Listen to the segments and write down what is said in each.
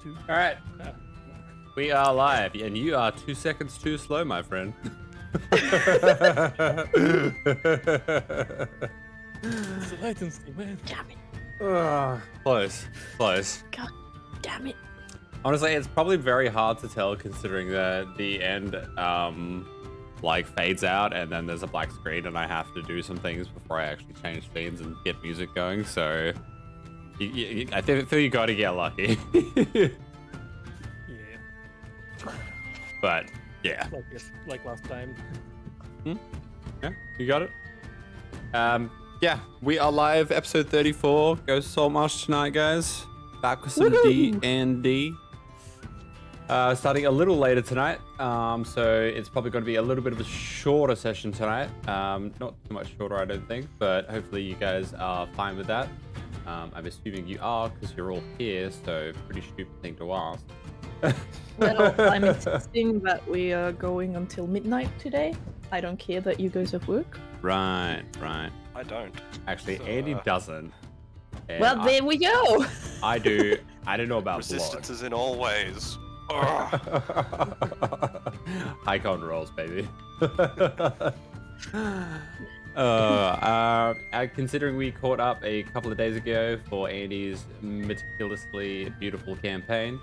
All right. We are live, and you are 2 seconds too slow, my friend. It's the latency, man. Damn it. Close. God damn it. Honestly, it's probably very hard to tell considering that the end like fades out and then there's a black screen and I have to do some things before I actually change scenes and get music going. So I feel you gotta get lucky. Yeah. But yeah. Like last time. Yeah, you got it. Yeah, we are live, episode 34. Go Saltmarsh tonight, guys. Back with some D&D. Starting a little later tonight, so it's probably going to be a little bit of a shorter session tonight. Not too much shorter, I don't think, but hopefully you guys are fine with that. I'm assuming you are because you're all here, so pretty stupid thing to ask. Well, I'm insisting that we are going until midnight today. I don't care that you guys have work. Right. I don't. Actually, Andy doesn't. And Well, there we go. I do. I don't know about Resistance blood. is in all ways. Icon rolls, baby. Considering we caught up a couple of days ago for Andy's meticulously beautiful campaign,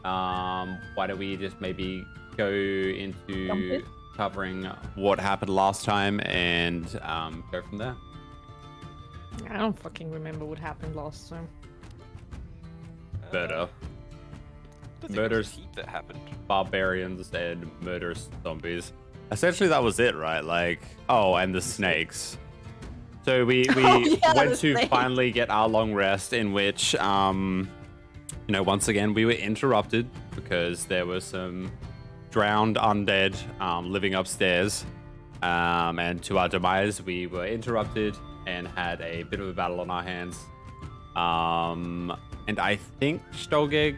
why don't we just maybe go into covering what happened last time and go from there? I don't fucking remember what happened last time. Murder. I think Murders. there was a heap that happened. Barbarians and murderous zombies. Essentially, that was it, right? Like, oh, and the snakes. So we went to finally get our long rest, in which, you know, once again we were interrupted because there were some drowned undead living upstairs, and to our demise, we were interrupted and had a bit of a battle on our hands. And I think Stolgeg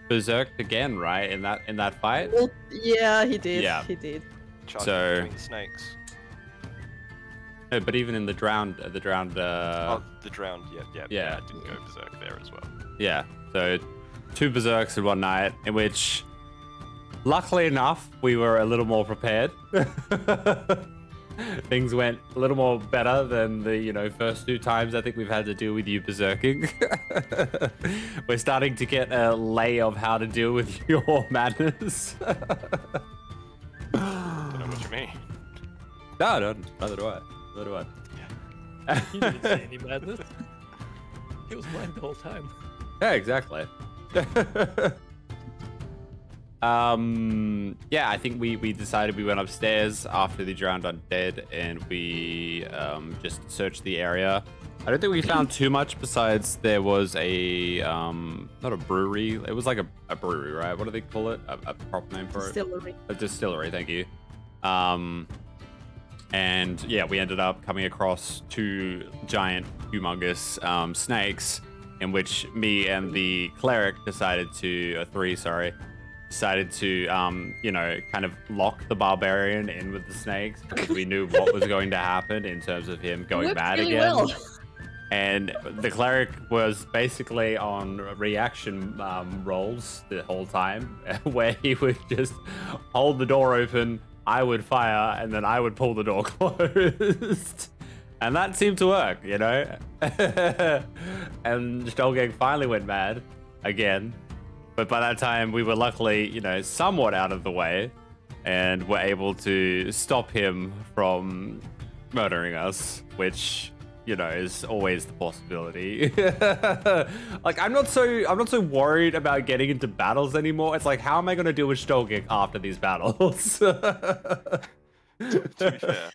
berserked again, right? In that fight. Well, yeah, he did. Yeah. He did. Charging between the snakes. No, but even in the drowned. Oh, the drowned. Yeah. I didn't go berserk there as well. Yeah. So 2 berserks in one night, in which, luckily enough, we were a little more prepared. Things went a little more better than the first 2 times I think we've had to deal with you berserking. We're starting to get a lay of how to deal with your madness. Don't know what you mean. No, neither do I. He didn't say any madness. He was blind the whole time. Yeah, exactly. Yeah, I think we decided we went upstairs after the drowned undead and we just searched the area. I don't think we found too much besides there was a not a brewery. It was like a brewery, right? What do they call it? A proper name for it? Distillery. A distillery, thank you. And yeah, we ended up coming across 2 giant, humongous snakes, in which me and the cleric decided to, 3, sorry, decided to, kind of lock the barbarian in with the snakes because we knew what was going to happen in terms of him going Worked mad really again. well. And the cleric was basically on reaction rolls the whole time, where he would just hold the door open, I would fire, and then I would pull the door closed. And that seemed to work, you know? And Stolgeg finally went mad again. But by that time, we were luckily, somewhat out of the way and were able to stop him from murdering us, which, is always the possibility. Like, I'm not so worried about getting into battles anymore. It's like, how am I going to deal with Stolgeg after these battles? To be fair,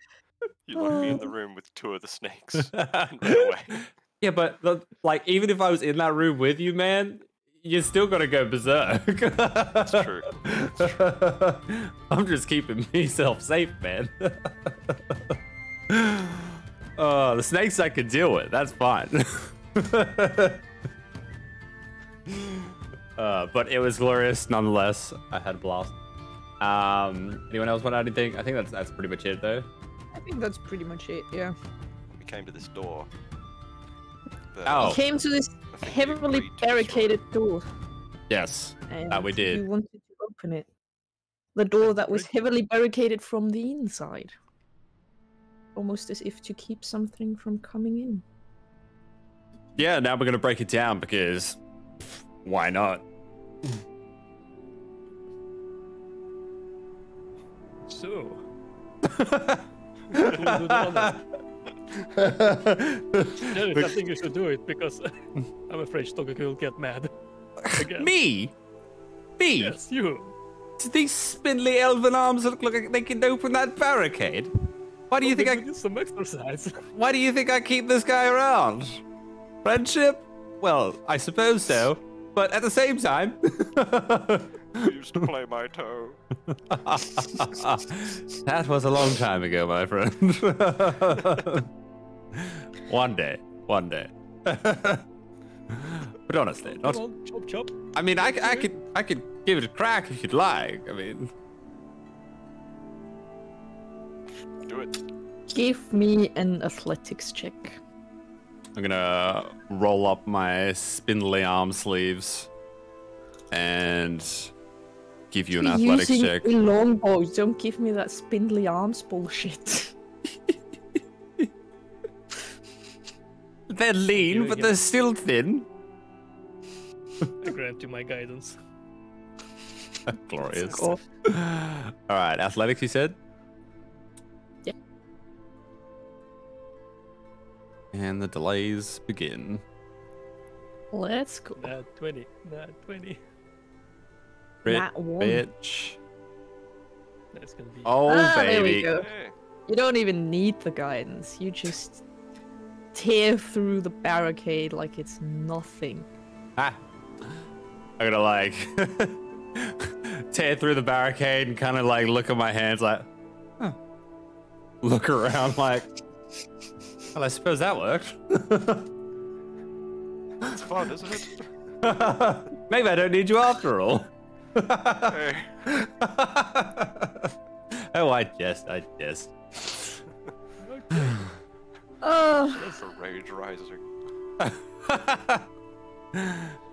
you locked me in the room with 2 of the snakes and ran away. Yeah, but even if I was in that room with you, man, you're still gonna go berserk. That's true. I'm just keeping myself safe, man. The snakes I could deal with. That's fine. But it was glorious nonetheless. I had a blast. Anyone else want to add anything? I think that's pretty much it, though. I think that's pretty much it, yeah. We came to this door. Oh. We came to this I think you heavily agreed to destroy barricaded door. Yes, And that we did. you wanted to open it. The door that was heavily barricaded from the inside. Almost as if to keep something from coming in. Yeah, now we're gonna break it down because why not? So. We'll do the honor. Jared, I think you should do it because I'm afraid Stoker will get mad. Again. Me? Me? Yes, you. Do these spindly elven arms look like they can open that barricade? Why do you think I? do some exercise? Why do you think I keep this guy around? Friendship? Well, I suppose so. But at the same time, You used to play my toe. that was a long time ago, my friend. One day. But honestly, not. Come on, chop chop. I mean, I could give it a crack if you'd like. I mean, Do it. Give me an athletics check. I'm gonna roll up my spindly arm sleeves and give you an athletics Using check. a longbow, don't give me that spindly arms bullshit. They're lean, You but get- they're still thin. I grant you my guidance. Glorious. Cool. All right, athletics, you said? Yeah. And the delays begin. Let's go. Nat 20. Nat 20. Crit, Nat one. bitch. That's gonna be. Oh, There we baby. go. Hey. You don't even need the guidance. You just tear through the barricade like it's nothing. Ah. I'm gonna like tear through the barricade and kind of like look at my hands like, huh. Look around like, well, I suppose that worked. It's fun, isn't it? Maybe I don't need you after all. Hey. Oh, I jest. Okay. That's a rage rising. All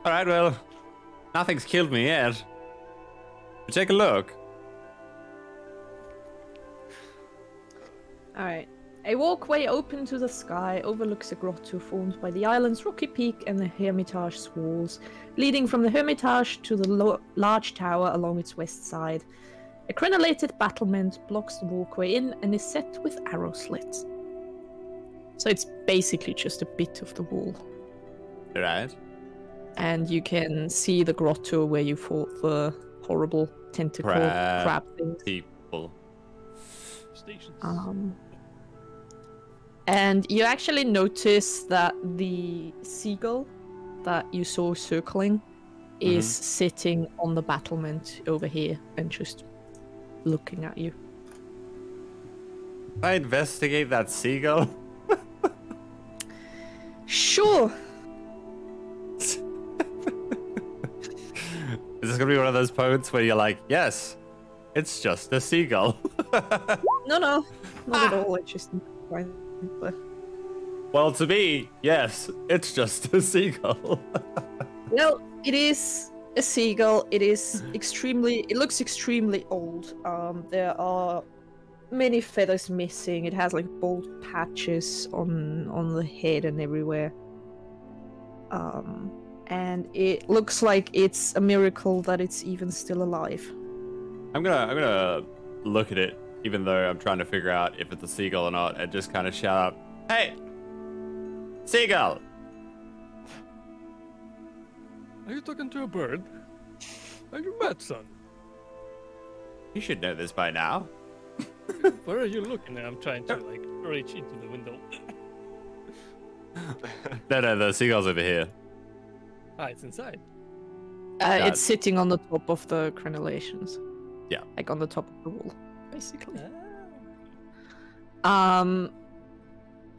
right, well, nothing's killed me yet. But take a look. Alright. A walkway open to the sky overlooks a grotto formed by the island's rocky peak and the Hermitage's walls, leading from the Hermitage to the large tower along its west side. A crenellated battlement blocks the walkway in and is set with arrow slits. So it's basically just a bit of the wall. Right. And you can see the grotto where you fought the horrible tentacle crab things. People. Stations. And you actually notice that the seagull that you saw circling is sitting on the battlement over here and just looking at you. I investigate that seagull. Sure. Is this gonna be one of those points where you're like, yes, it's just a seagull? No, not at all. It's just fine. Well, to me, yes, it's just a seagull. Well, it is a seagull. It is extremely. It looks extremely old. There are many feathers missing. It has like bald patches on the head and everywhere. And it looks like it's a miracle that it's even still alive. I'm gonna look at it, even though I'm trying to figure out if it's a seagull or not, and just kind of shout out, "Hey, seagull!" Are you talking to a bird? Are you mad, son? You should know this by now. Where are you looking? I'm trying to like reach into the window. No, the seagull's over here. Ah, it's inside. It's sitting on the top of the crenellations. Yeah. Like on the top of the wall, basically. Ah.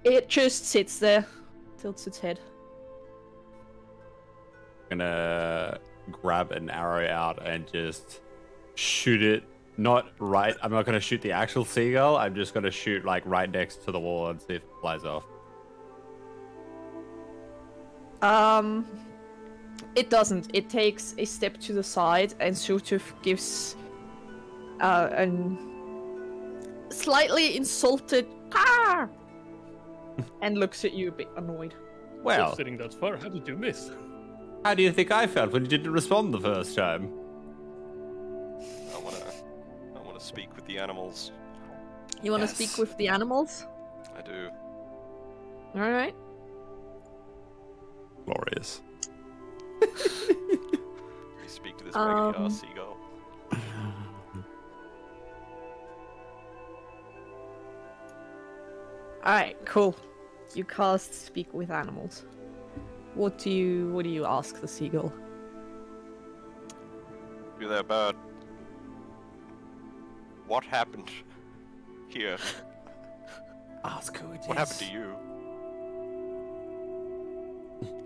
It just sits there, tilts its head. I'm gonna grab an arrow out and just shoot it. Not right. I'm not gonna shoot the actual seagull. I'm just gonna shoot like right next to the wall and see if it flies off. It doesn't. It takes a step to the side and sort of gives a slightly insulted "Caw!" and looks at you a bit annoyed. Well, Sitting that far, how did you miss? how do you think I felt when you didn't respond the first time? I wanna speak with the animals. You want to Yes. speak with the animals? I do. All right. Glorious. We speak to this regular seagull. All right. Cool. You cast speak with animals. What do you ask the seagull? You there, bird? What happened here? Ask who it is. What happened to you?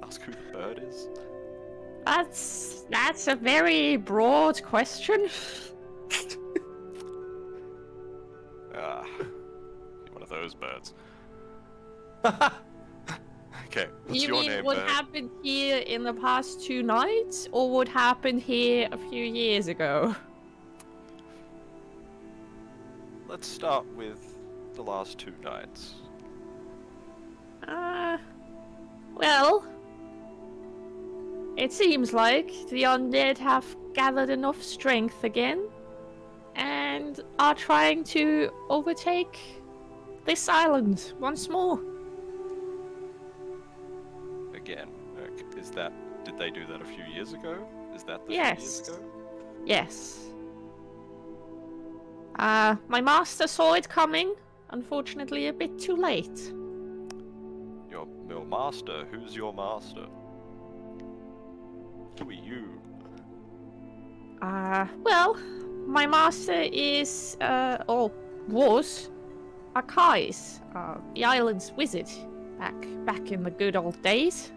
Ask who the bird is. That's a very broad question. Ah, you're one of those birds. Okay, what's You your mean name, what bird? happened here in the past 2 nights, or what happened here a few years ago? Let's start with the last 2 nights. Well, it seems like the undead have gathered enough strength again, and are trying to overtake this island once more. Again, is that? Did they do that a few years ago? Is that the Yes. few years ago? Yes. My master saw it coming, unfortunately a bit too late. Your master? Who's your master? Who are you? Well, my master is, or was, Akai's, the island's wizard, back in the good old days.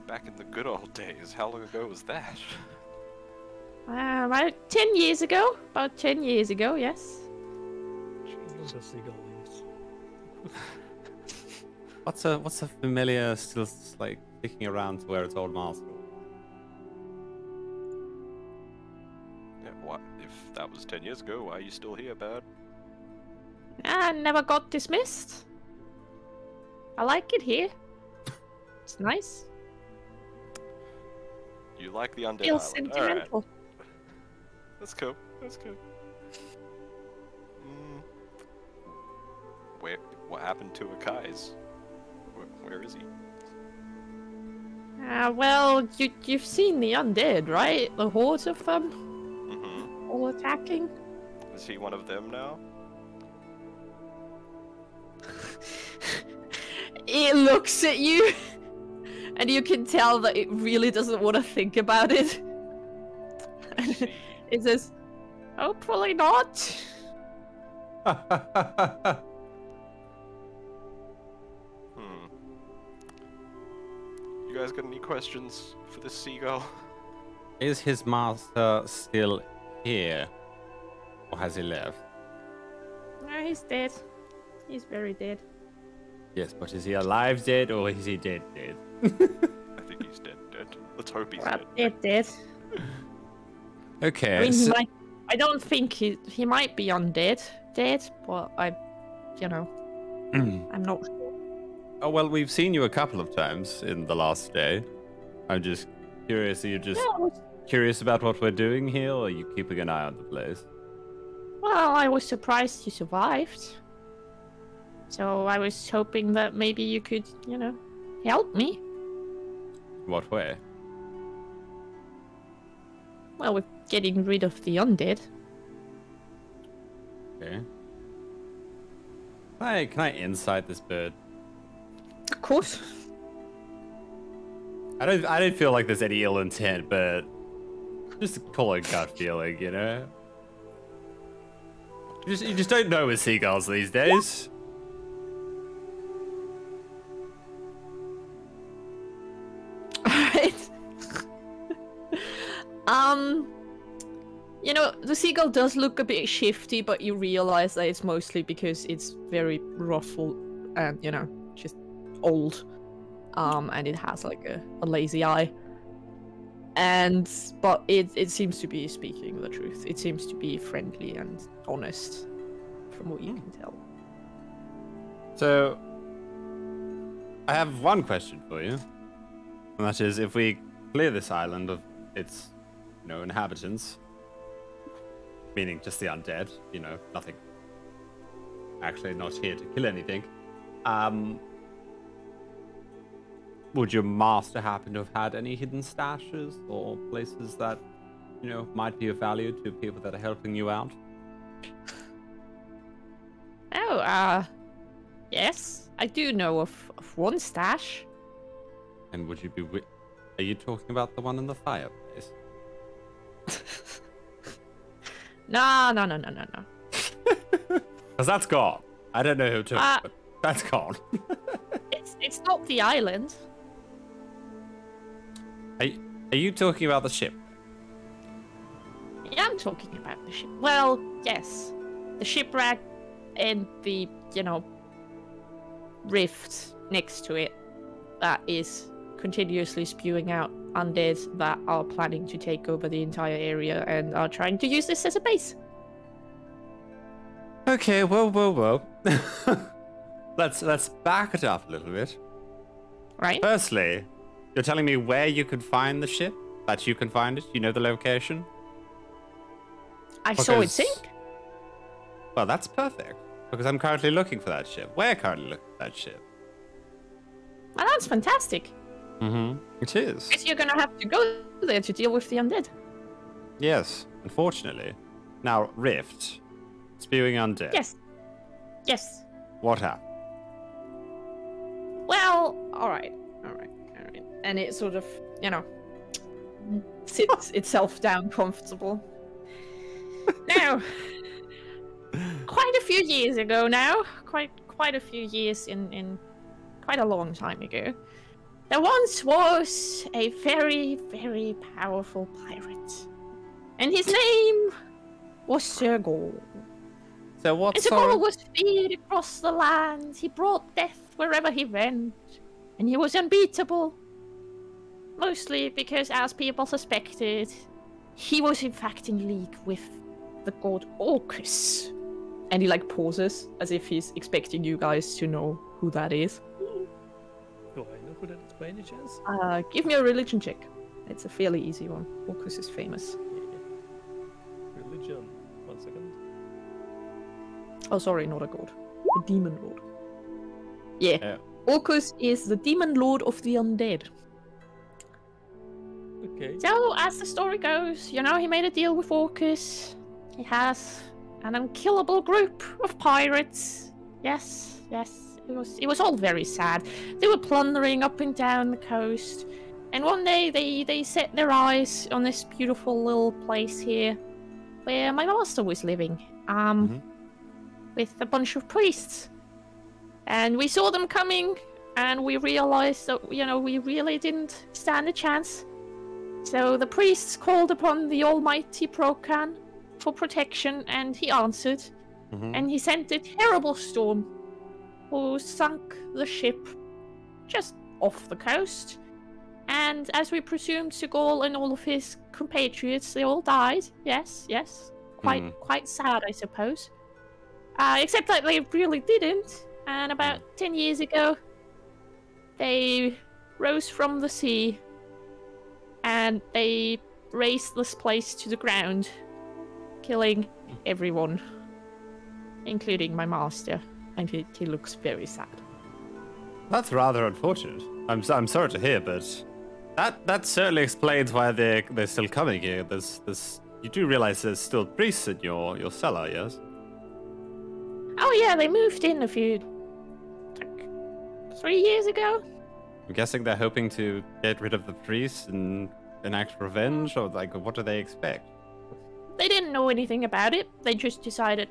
Back in the good old days. How long ago was that? About 10 years ago. About 10 years ago, yes. The seagull leaves. What's a familiar still like sticking around to where its old master? Yeah, what? If that was 10 years ago, why are you still here, bird? I never got dismissed. I like it here. It's nice. You like the undead Feels island? sentimental. Alright. That's cool. That's cool. What happened to Akai's? Where is he? Well, you've seen the undead, right? The hordes of them, Mm-hmm. all attacking. Is he one of them now? It looks at you, and you can tell that it really doesn't want to think about it. I see. It says, hopefully not. You guys got any questions for this seagull? Is his master still here? Or has he left? No, he's dead. He's very dead. Yes, but is he alive dead or is he dead dead? I think he's dead. Let's hope he's Well, dead. dead. Okay. I mean, so- I don't think he might be undead, but I'm not sure. Oh, well, we've seen you a couple of times in the last day. I'm just curious, are you just curious about what we're doing here, or are you keeping an eye on the place? Well, I was surprised you survived. So I was hoping that maybe you could, help me. What way? Well, with getting rid of the undead. Okay. Can I insight this bird? Of course. I don't feel like there's any ill intent, but just a cold gut feeling, you know? You just don't know with seagulls these days. Alright. The seagull does look a bit shifty, but you realize that it's mostly because it's very ruffled and, just old. and it has like a lazy eye. But it seems to be speaking the truth. It seems to be friendly and honest, from what you can tell. So, I have one question for you. And that is, if we clear this island of its, inhabitants, meaning just the undead, nothing, actually not here to kill anything, would your master happen to have had any hidden stashes or places that, might be of value to people that are helping you out? Oh, yes, I do know of one stash. And would you be... Are you talking about the one in the fireplace? No. Because that's gone. I don't know who took it, but that's gone. It's not the island. Are you talking about the ship? Yeah, I'm talking about the ship. Well, yes. The shipwreck and the, rift next to it that is continuously spewing out undead that are planning to take over the entire area and are trying to use this as a base. Okay, well. Let's back it up a little bit. Right? Firstly, you're telling me where you could find the ship? That you can find it? You know the location? I saw it sink. Well, that's perfect. Because I'm currently looking for that ship. We're currently looking for that ship. Well, that's fantastic. Mm-hmm. It is. Guess you're gonna have to go there to deal with the undead. Yes, unfortunately. Now, Rift. Spewing undead. Yes. What happened? Well, alright. And it sort of, sits itself down comfortable. Now, quite a few years ago now, quite a few years in quite a long time ago, there once was a very, very powerful pirate. And his name was Sir Gaul. So what and Sir Gaul was feared across the land. He brought death wherever he went. And he was unbeatable. Mostly because, as people suspected, he was in fact in league with the god Orcus. And he pauses as if he's expecting you guys to know who that is. Do I know who that is by any chance? Give me a religion check. It's a fairly easy one. Orcus is famous. Yeah. Religion. 1 second. Oh, sorry, not a god. A demon lord. Yeah. Orcus is the demon lord of the undead. Okay. So, as the story goes, he made a deal with Orcus. He has an unkillable group of pirates. Yes. It was all very sad. They were plundering up and down the coast. And one day they set their eyes on this beautiful little place here where my master was living. With a bunch of priests. And we saw them coming and we realized that, we really didn't stand a chance. So the priests called upon the almighty Procan for protection, and he answered. And he sent a terrible storm who sunk the ship just off the coast. And as we presumed, Sir Gaul and all of his compatriots, they all died. Yes. Quite sad, I suppose. Except that they really didn't. And about 10 years ago, they rose from the sea and they razed this place to the ground, killing everyone, including my master. And he looks very sad. That's rather unfortunate. I'm sorry to hear, but that certainly explains why they're still coming here. There's you do realize there's still priests in your cellar, yes? Oh yeah, they moved in 3 years ago. I'm guessing they're hoping to get rid of the priests and enact revenge, or what do they expect? They didn't know anything about it. They just decided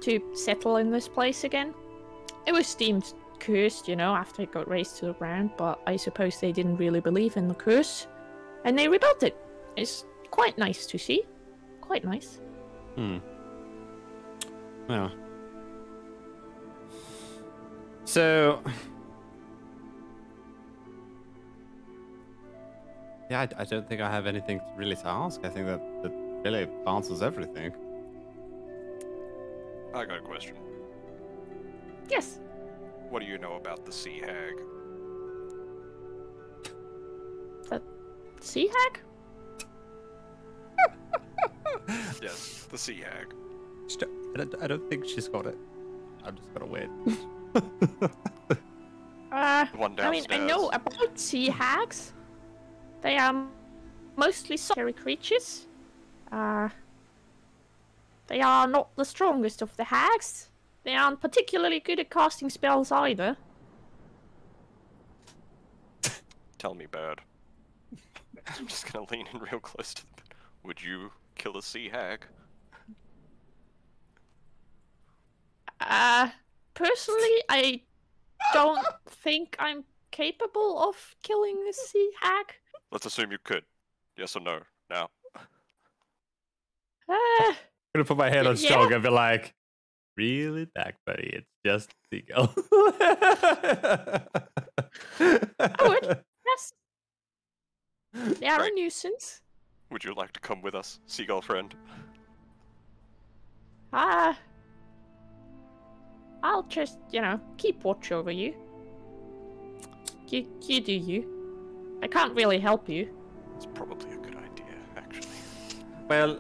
to settle in this place again. It was deemed cursed, after it got razed to the ground, but I suppose they didn't really believe in the curse, and they rebuilt it. It's quite nice to see. Quite nice. Well. So, Yeah, I don't think I have anything really to ask. I think that really answers everything. I got a question. Yes. What do you know about the sea hag? The sea hag? Yes, the sea hag. I don't think she's got it. I'm just gonna wait. The one I mean, I know downstairs. about sea hags. They are mostly solitary creatures. They are not the strongest of the hags. They aren't particularly good at casting spells either. Tell me, bird. I'm just gonna lean in real close to the bed. Would you kill a sea hag? Personally, I don't think I'm capable of killing a sea hag. Let's assume you could. Yes or no? Now. I'm gonna put my hand on Yeah. strong and be like, "Reel it back, buddy. It's just a seagull." I would. Yes. They are Right. a nuisance. Would you like to come with us, seagull friend? I'll just, keep watch over you. You do you. I can't really help you. It's probably a good idea, actually. Well,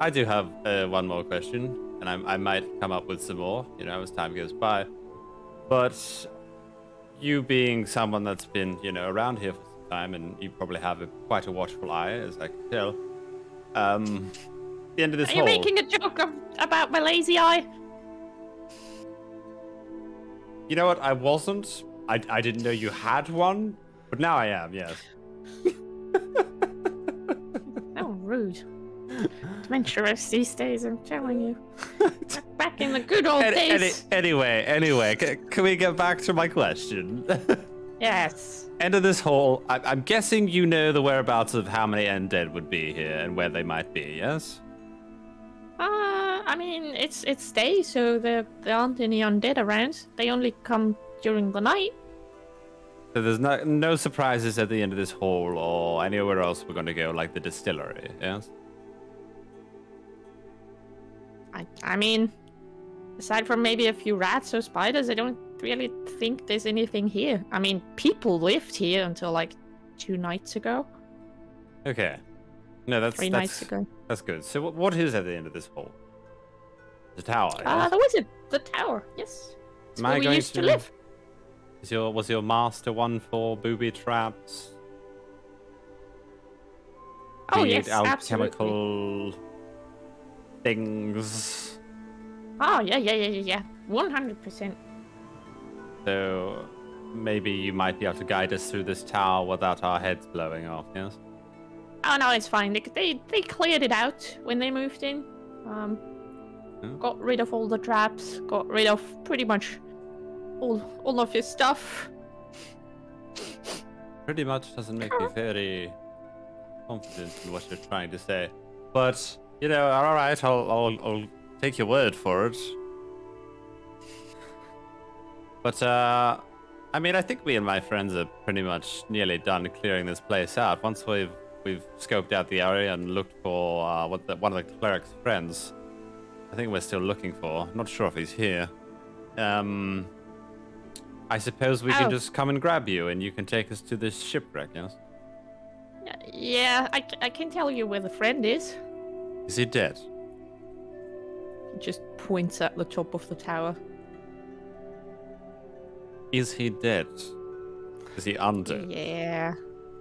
I do have one more question, and I might come up with some more, as time goes by. But you being someone that's been, around here for some time, and you probably have quite a watchful eye, as I can tell. The end of this Are you hole. making a joke about my lazy eye? You know what? I wasn't. I didn't know you had one, but now I am. Yes. Oh, rude. Adventurous these days, I'm telling you. Back in the good old days. Anyway, can we get back to my question? Yes. End of this hole. I'm guessing you know the whereabouts of how many undead would be here and where they might be. Yes. I mean, it's day, so there aren't any undead around. They only come during the night. So there's no surprises at the end of this hole or anywhere else we're going to go, like the distillery. Yes. I mean, aside from maybe a few rats or spiders, I don't really think there's anything here. I mean, people lived here until like 2 nights ago. Okay. No, that's 3 nights ago. That's good. So what is at the end of this hole? The tower. Yes? The wizard, the tower. Yes. It's Am where I we going used to to- live. Was your master one for booby traps? Oh Weird yes, absolutely. alchemical things. Oh yeah. 100%. So maybe you might be able to guide us through this tower without our heads blowing off. Yes. Oh no, it's fine. They cleared it out when they moved in. Got rid of all the traps. Got rid of pretty much all of his stuff. Pretty much doesn't make me very confident in what you're trying to say, but all right, I'll take your word for it. But I mean, I think me and my friends are pretty much nearly done clearing this place out. Once we've scoped out the area and looked for one of the cleric's friends. I think we're still looking for. Not sure if he's here. I suppose we can just come and grab you, and you can take us to this shipwreck. Yes. Yeah, I can tell you where the friend is. Is he dead? He just points at the top of the tower. Is he dead? Is he undead? Yeah.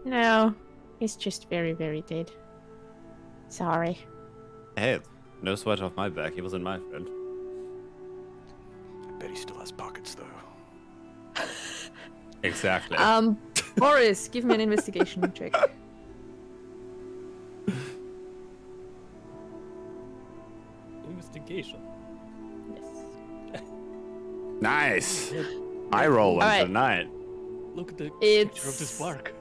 No, he's just very, very dead. Sorry. Hey, no sweat off my back. He wasn't my friend. I bet he still has pockets, though. Exactly. Boris, give me an investigation check. Investigation. Yes. Nice. I roll one Alright. tonight. Look at the picture of this It's bark.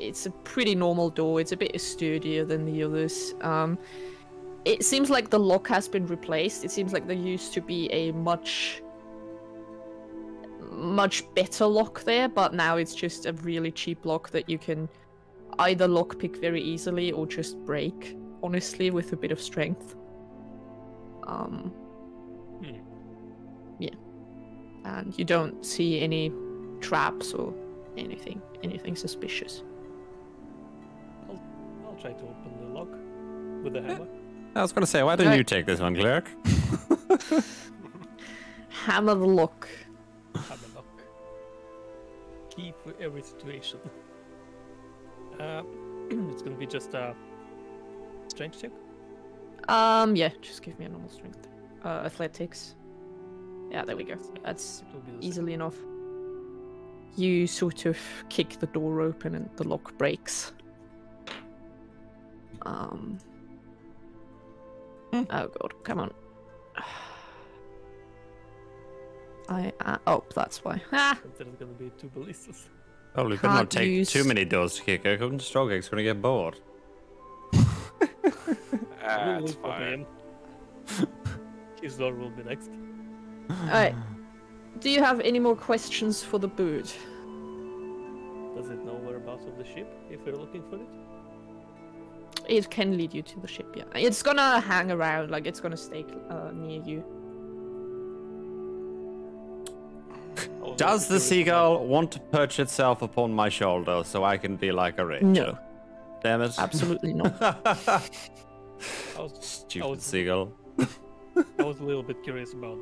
it's a pretty normal door. It's a bit sturdier than the others. It seems like the lock has been replaced. It seems like there used to be a much much better lock there, but now it's just a really cheap lock that you can either lockpick very easily or just break, honestly, with a bit of strength. Yeah. And you don't see any traps or anything suspicious. I'll try to open the lock with the hammer. I was gonna say, why don't you take this one, cleric? Hammer the lock. Hammer lock. Key for every situation. It's gonna be just a strength check. Yeah, just give me a normal strength. Athletics. Yeah, there we go. That's It will be the easily enough. You sort of kick the door open and the lock breaks. Oh god, come on. Oh, that's why. Ah! same. There's gonna be 2 ballistas. Probably better not Can't take use- too many doors to kick. Strogeg's gonna get bored. We'll It's look for fine. him. His door will be next. Alright. Do you have any more questions for the bird? Does it know whereabouts of the ship if we're looking for it? It can lead you to the ship, yeah. It's gonna hang around, like it's gonna stay near you. I was Does also the curious seagull want to perch itself upon my shoulder so I can be like a Rachel? No. Damn it. Absolutely not. about- I was Stupid was- seagull. I was a little bit curious about